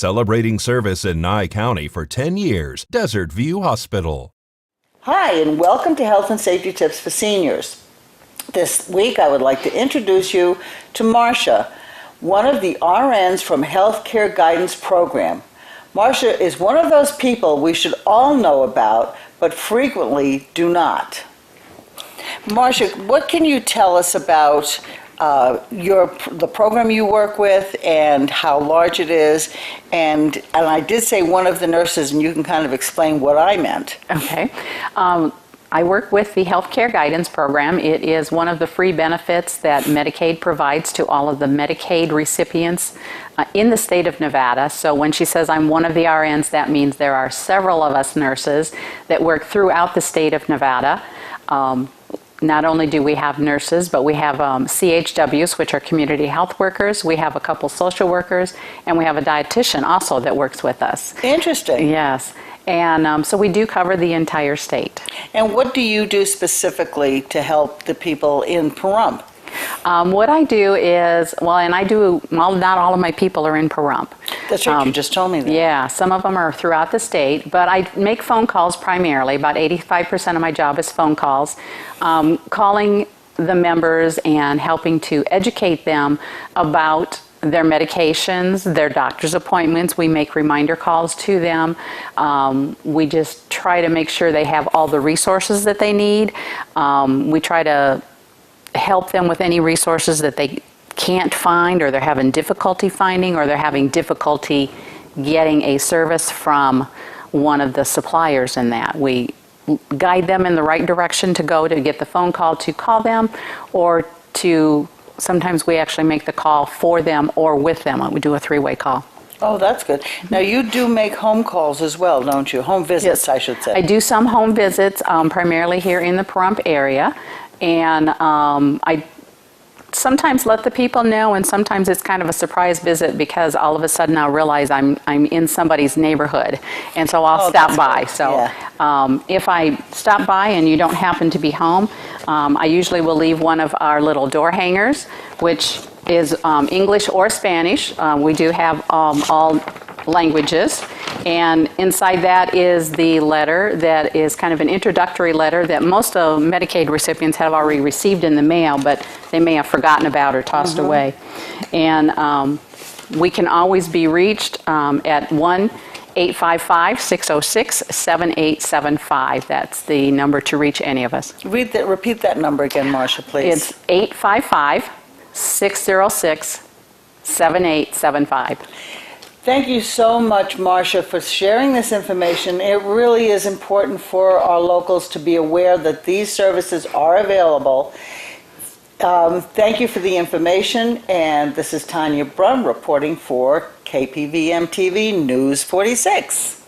Celebrating service in Nye County for 10 years, Desert View Hospital. Hi, and welcome to Health and Safety Tips for Seniors. This week, I would like to introduce you to Marsha, one of the RNs from Healthcare Guidance Program. Marsha is one of those people we should all know about, but frequently do not. Marsha, what can you tell us about the program you work with and how large it is? And I did say one of the nurses, and you can kind of explain what I meant. Okay. I work with the Healthcare Guidance Program. It is one of the free benefits that Medicaid provides to all of the Medicaid recipients in the state of Nevada. So when she says I'm one of the RNs, that means there are several of us nurses that work throughout the state of Nevada. Not only do we have nurses, but we have CHWs, which are community health workers. We have a couple social workers, and we have a dietitian also that works with us. Interesting. Yes. And so we do cover the entire state. And what do you do specifically to help the people in Pahrump? What I do is, not all of my people are in Pahrump. That's right, you just told me that. Yeah, some of them are throughout the state, but I make phone calls primarily. About 85% of my job is phone calls, calling the members and helping to educate them about their medications, their doctor's appointments. We make reminder calls to them. We just try to make sure they have all the resources that they need. We try to help them with any resources that they can't find, or they're having difficulty finding, or they're having difficulty getting a service from one of the suppliers in that. We guide them in the right direction to go to get the phone call to call them, or to sometimes we actually make the call for them or with them. We do a three-way call. Oh, that's good. Now, you do make home calls as well, don't you? Home visits, yes. I should say. I do some home visits, primarily here in the Pahrump area. And I sometimes let the people know, and sometimes it's kind of a surprise visit because all of a sudden I'll realize I'm in somebody's neighborhood, and so I'll stop by. Good. So yeah. If I stop by and you don't happen to be home, I usually will leave one of our little door hangers, which is English or Spanish. We do have all languages, and inside that is the letter that is kind of an introductory letter that most of Medicaid recipients have already received in the mail, but they may have forgotten about or tossed away. And we can always be reached at 1-855-606-7875. That's the number to reach any of us. Repeat that number again, Marsha, please. It's 855-606-7875. Thank you so much, Marsha, for sharing this information. It really is important for our locals to be aware that these services are available. Thank you for the information, and this is Tonya Brum reporting for KPVM-TV News 46.